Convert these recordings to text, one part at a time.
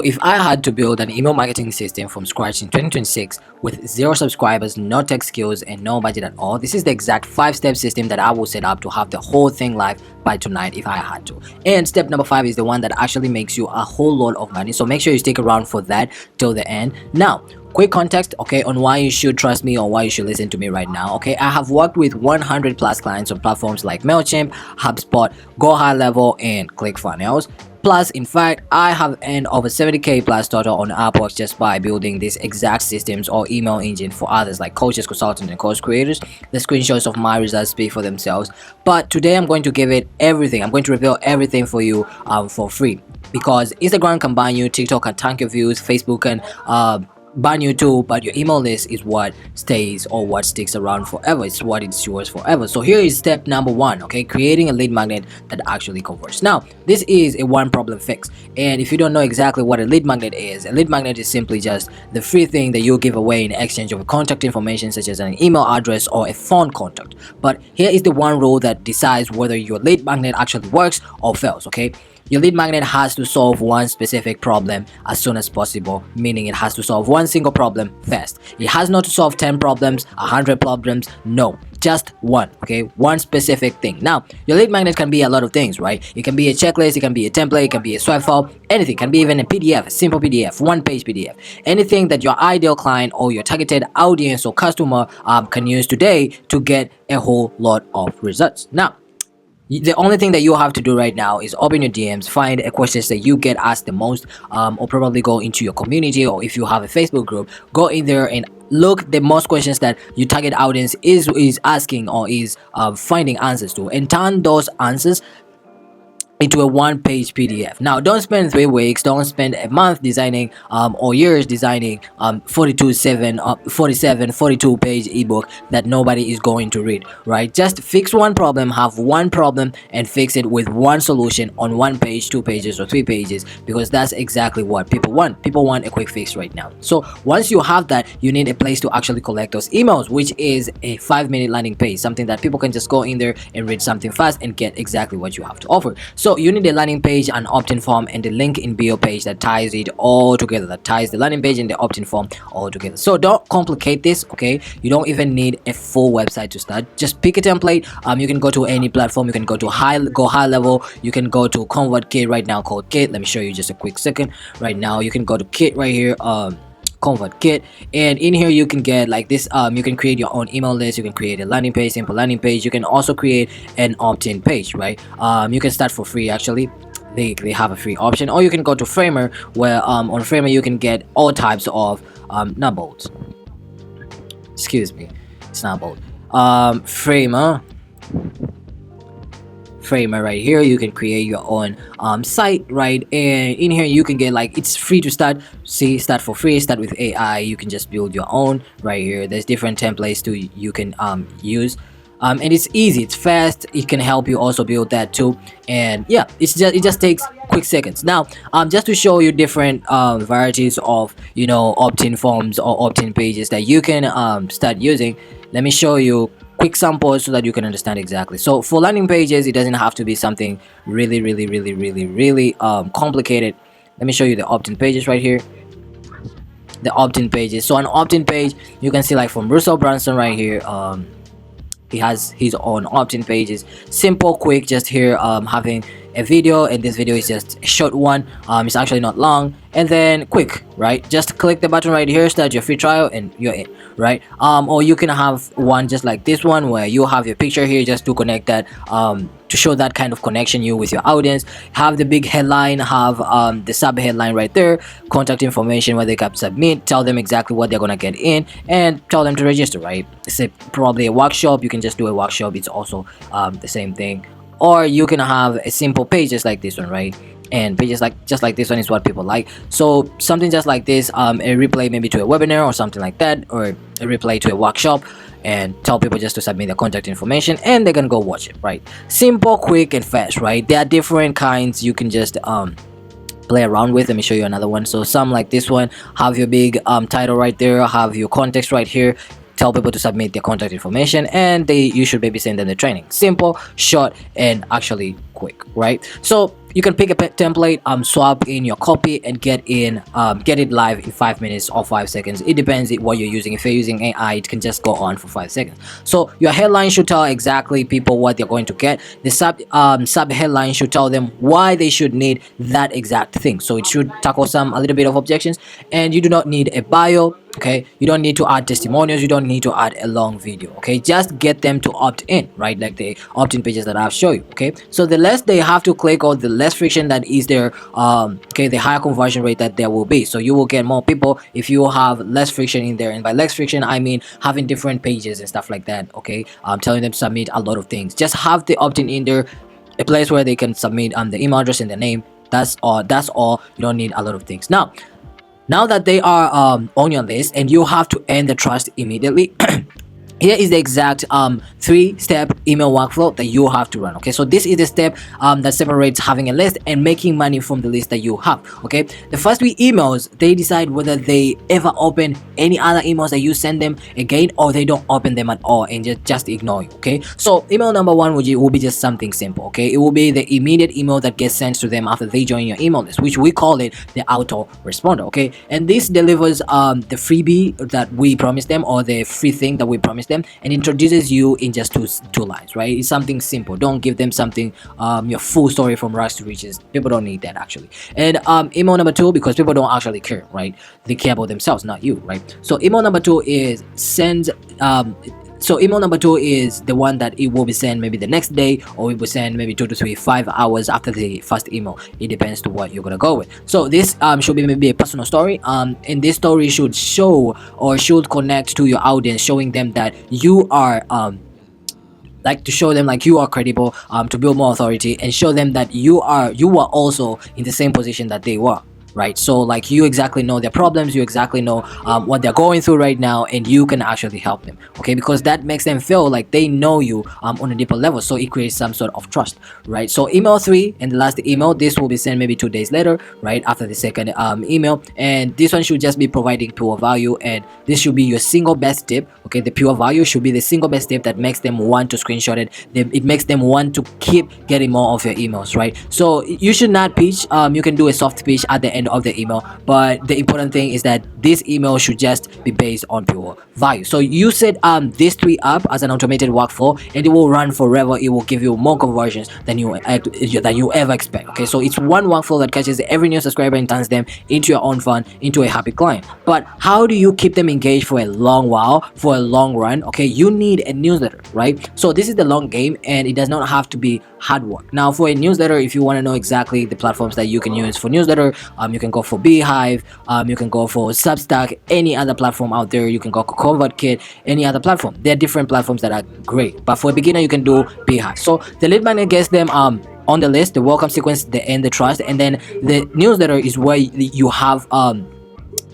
if I had to build an email marketing system from scratch in 2026 with 0 subscribers, no tech skills, and no budget at all, this is the exact 5-step system that I will set up to have the whole thing live by tonight if I had to. And step number 5 is the one that actually makes you a whole lot of money, so make sure you stick around for that till the end. Now, quick context, okay, on why you should trust me or why you should listen to me right now. Okay, I have worked with 100 plus clients on platforms like MailChimp, HubSpot, Go High Level, and ClickFunnels. Plus, in fact, I have earned over 70k plus total on Upwork just by building these exact systems or email engine for others like coaches, consultants, and course creators. The screenshots of my results speak for themselves. But today I'm going to give it everything. I'm going to reveal everything for you for free, because Instagram can ban you, TikTok can tank your views, Facebook can ban you too, but your email list is what stays or what sticks around forever. It's what is yours forever. So here is step number 1, okay, creating a lead magnet that actually converts. Now, this is a one problem fix, and if you don't know exactly what a lead magnet is, a lead magnet is simply just the free thing that you give away in exchange of contact information such as an email address or a phone contact. But here is the one rule that decides whether your lead magnet actually works or fails. Okay, your lead magnet has to solve one specific problem as soon as possible, meaning it has to solve one single problem fast. It has not to solve 10 problems, 100 problems, no, just one, okay, one specific thing. Now, your lead magnet can be a lot of things, right? It can be a checklist, it can be a template, it can be a swipe file, anything. It can be even a PDF, a simple PDF, one-page PDF, anything that your ideal client or your targeted audience or customer can use today to get a whole lot of results. Now, the only thing that you have to do right now is open your DMs, find a questions that you get asked the most, or probably go into your community, or if you have a Facebook group, go in there and look the most questions that your target audience is asking or is finding answers to, and turn those answers into a one-page PDF. Now, don't spend 3 weeks, don't spend a month designing or years designing 47 42-page ebook that nobody is going to read, right? Just fix one problem, have one problem, and fix it with one solution on 1 page, 2 pages, or 3 pages, because that's exactly what people want. People want a quick fix right now. So once you have that, you need a place to actually collect those emails, which is a 5-minute landing page, something that people can just go in there and read something fast and get exactly what you have to offer. So you need a landing page, an opt-in form, and the link in bio page that ties it all together, that ties the landing page and the opt-in form all together. So don't complicate this, okay? You don't even need a full website to start. Just pick a template. You can go to any platform. You can go to Go High Level. You can go to ConvertKit right now, called Kit. Let me show you just a quick second. Right now, you can go to Kit right here. ConvertKit, and in here you can get like this. You can create your own email list, you can create a landing page, simple landing page. You can also create an opt-in page, right? You can start for free. Actually, they have a free option, or you can go to Framer, where on Framer you can get all types of not bold, excuse me, it's not bold, Framer right here. You can create your own site, right? And in here you can get, like, it's free to start. See, start for free, start with AI. You can just build your own right here. There's different templates too you can use, and it's easy, it's fast. It can help you also build that too. And yeah, it just takes quick seconds. Now, just to show you different varieties of, you know, opt-in forms or opt-in pages that you can start using, let me show you quick samples so that you can understand exactly. So for landing pages, it doesn't have to be something really complicated. Let me show you the opt-in pages right here. The opt-in pages. So an opt-in page, you can see, like, from Russell Brunson right here. He has his own opt-in pages. Simple, quick, just here having a video, and this video is just a short one. It's actually not long, and then quick, right? Just click the button right here, start your free trial, and you're in, right? Or you can have one just like this one, where you have your picture here just to connect that, to show that kind of connection you with your audience. Have the big headline, have the sub headline right there, contact information where they can submit, tell them exactly what they're gonna get in, and tell them to register, right? Say probably a workshop, you can just do a workshop. It's also the same thing. Or you can have a simple page just like this one, right? And pages just like this one is what people like. So something just like this, a replay maybe to a webinar or something like that, or a replay to a workshop, and tell people just to submit their contact information and they can go watch it, right? Simple, quick, and fast, right? There are different kinds you can just play around with. Let me show you another one. So some like this one, have your big title right there, have your context right here, tell people to submit their contact information, and you should maybe send them the training. Simple, short, and actually quick, right? So you can pick a template, swap in your copy, and get it live in 5 minutes or 5 seconds. It depends on what you're using. If you're using AI, it can just go on for 5 seconds. So your headline should tell exactly people what they're going to get. The sub headline should tell them why they should need that exact thing. So it should tackle a little bit of objections. And you do not need a bio. Okay, you don't need to add testimonials, you don't need to add a long video. Okay, just get them to opt in, right? Like the opt-in pages that I've shown you. Okay, so the less they have to click, or the less friction that is there, okay, the higher conversion rate that there will be. So you will get more people if you have less friction in there. And by less friction, I mean having different pages and stuff like that. Okay, telling them to submit a lot of things. Just have the opt-in in there, a place where they can submit the email address and the name. That's all. You don't need a lot of things. Now that they are on your list, and you have to earn the trust immediately, here is the exact 3-step email workflow that you have to run. Okay, so this is the step that separates having a list and making money from the list that you have. Okay, the first 3 emails, they decide whether they ever open any other emails that you send them again, or they don't open them at all and just ignore you. Okay, so email number 1 will be just something simple. Okay, it will be the immediate email that gets sent to them after they join your email list, which we call it the autoresponder. Okay, and this delivers the freebie that we promised them, or the free thing that we promised them, and introduces you in just two lines, right? It's something simple. Don't give them something your full story from rags to riches. People don't need that, actually. And email number 2, because people don't actually care, right? They care about themselves, not you, right? So email number 2 is email number 2 is the one that it will be sent maybe the next day, or it will send maybe 2 to 3 5 hours after the first email. It depends to what you're gonna go with. So this should be maybe a personal story, and this story should show, or should connect to your audience, showing them that you are to show them like you are credible, to build more authority, and show them that you are also in the same position that they were. Right, so like you exactly know their problems, you exactly know what they're going through right now, and you can actually help them. Okay, because that makes them feel like they know you on a deeper level, so it creates some sort of trust, right? So email 3 and the last email, this will be sent maybe 2 days later, right after the second email, and this one should just be providing pure value, and this should be your single best tip. Okay, the pure value should be the single best tip that makes them want to screenshot it. It makes them want to keep getting more of your emails, right? So you should not pitch. You can do a soft pitch at the end of the email, but the important thing is that this email should just be based on pure value. So you set these 3 up as an automated workflow, and it will run forever. It will give you more conversions than you ever expect. Okay, so it's one workflow that catches every new subscriber and turns them into your own fun, into a happy client. But how do you keep them engaged for a long while, for a long run? Okay, you need a newsletter, right? So this is the long game, and it does not have to be hard work. Now for a newsletter, if you want to know exactly the platforms that you can use for newsletter, you can go for Beehive, you can go for Substack, any other platform out there. You can go ConvertKit, any other platform. There are different platforms that are great, but for a beginner you can do Beehive. So the lead magnet gets them on the list, the welcome sequence, the end, the trust, and then the newsletter is where you have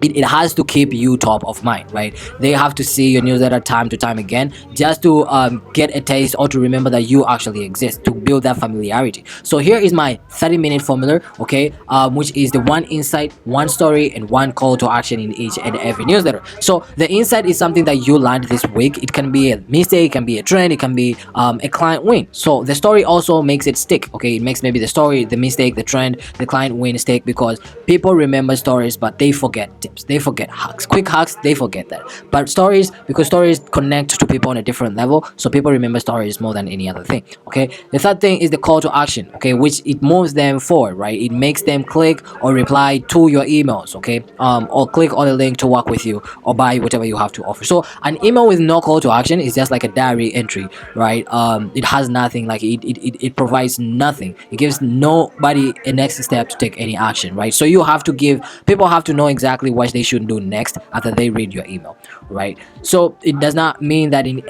it has to keep you top of mind, right? They have to see your newsletter time to time again, just to get a taste, or to remember that you actually exist, to build that familiarity. So here is my 30-minute formula, okay, which is the 1 insight, 1 story, and 1 call to action in each and every newsletter. So the insight is something that you learned this week. It can be a mistake, it can be a trend, it can be a client win. So the story also makes it stick. Okay, it makes maybe the story, the mistake, the trend, the client win stick, because people remember stories, but they forget tips, they forget hacks, quick hacks, they forget that. But stories, because stories connect to people on a different level, so people remember stories more than any other thing. Okay, the third thing is the call to action, okay, which it moves them forward, right? It makes them click or reply to your emails, okay, or click on the link to work with you or buy whatever you have to offer. So an email with no call to action is just like a diary entry, right? It has nothing, like it provides nothing. It gives nobody a next step to take any action, right? So you have to give people have to know exactly what they should do next after they read your email, right? So it does not mean that in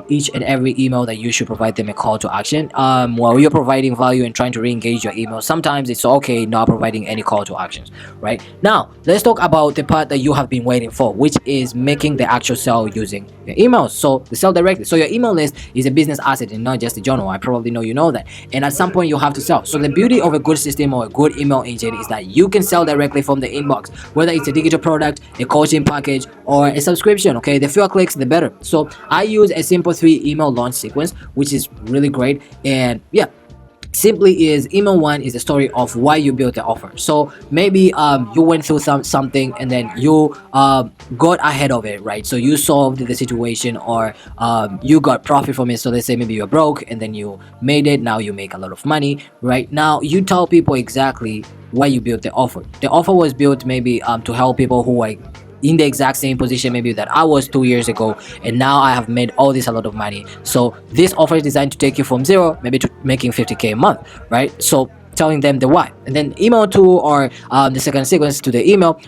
each and every email that you should provide them a call to action. While you're providing value and trying to re-engage your email, sometimes it's okay not providing any call to actions, right? Now let's talk about the part that you have been waiting for, which is making the actual sale using your emails. So the sell directly. So your email list is a business asset and not just a journal. I probably know you know that, and at some point you have to sell. So the beauty of a good system or a good email engine is that you can sell directly from the inbox, whether it's a digital product, a coaching package, or a subscription. Okay, the fewer clicks the better. So I use a simple 3 email launch sequence, which is really great. And yeah, simply is email one is the story of why you built the offer. So maybe you went through something and then you got ahead of it, right? So you solved the situation, or you got profit from it. So let's say maybe you're broke and then you made it, now you make a lot of money. Right now you tell people exactly why you built the offer. The offer was built maybe to help people who are in the exact same position maybe that I was 2 years ago, and now I have made all this a lot of money. So this offer is designed to take you from zero maybe to making 50K a month, right? So telling them the why. And then email two, or the second sequence to the email,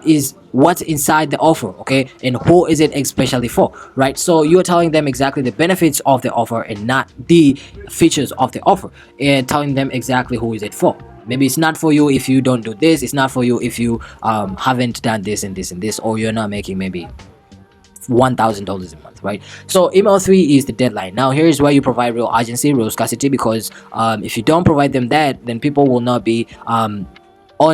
is what's inside the offer, okay, and who is it especially for, right? So you're telling them exactly the benefits of the offer and not the features of the offer, and telling them exactly who is it for. Maybe it's not for you if you don't do this, it's not for you if you haven't done this and this and this, or you're not making maybe $1,000 a month, right? So email three is the deadline. Now here's where you provide real urgency, real scarcity, because if you don't provide them that, then people will not be on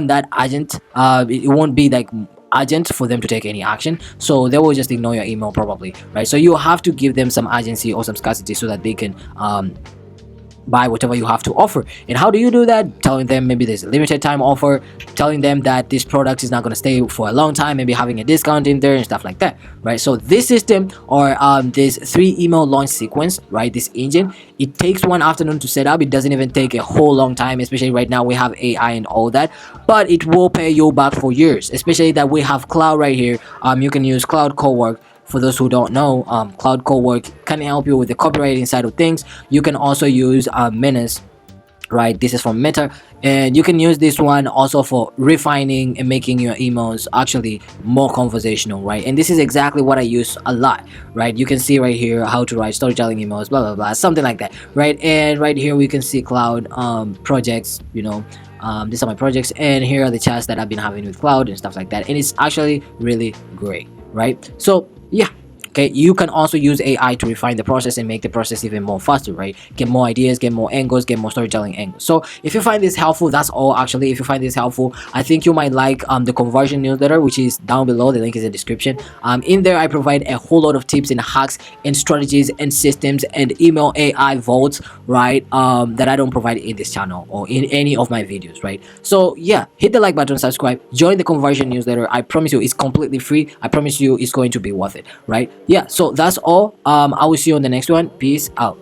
that urgent. It won't be like urgent for them to take any action, so they will just ignore your email probably, right? So you have to give them some urgency or some scarcity so that they can buy whatever you have to offer. And how do you do that? Telling them maybe there's a limited time offer, telling them that this product is not going to stay for a long time, maybe having a discount in there and stuff like that, right? So this system, or this 3 email launch sequence, right, this engine, it takes 1 afternoon to set up. It doesn't even take a whole long time, especially right now we have AI and all that, but it will pay you back for years, especially that we have cloud right here. You can use Cloud Cowork. For those who don't know, Cloud Cowork can help you with the copywriting side of things. You can also use Menace, right? This is from Meta, and you can use this one also for refining and making your emails actually more conversational, right? And this is exactly what I use a lot, right? You can see right here how to write storytelling emails, blah blah blah, something like that, right? And right here we can see Cloud projects, you know. These are my projects, and here are the chats that I've been having with Cloud and stuff like that, and it's actually really great, right? So yeah, okay, you can also use AI to refine the process and make the process even more faster, right? Get more ideas, get more angles, get more storytelling angles. So if you find this helpful, that's all actually. If you find this helpful, I think you might like the conversion newsletter, which is down below. The link is in the description. In there I provide a whole lot of tips and hacks and strategies and systems and email AI vaults, right, that I don't provide in this channel or in any of my videos, right? So yeah, hit the like button, subscribe, join the conversion newsletter. I promise you it's completely free. I promise you it's going to be worth it, right? Yeah, so that's all. I will see you on the next one. Peace out.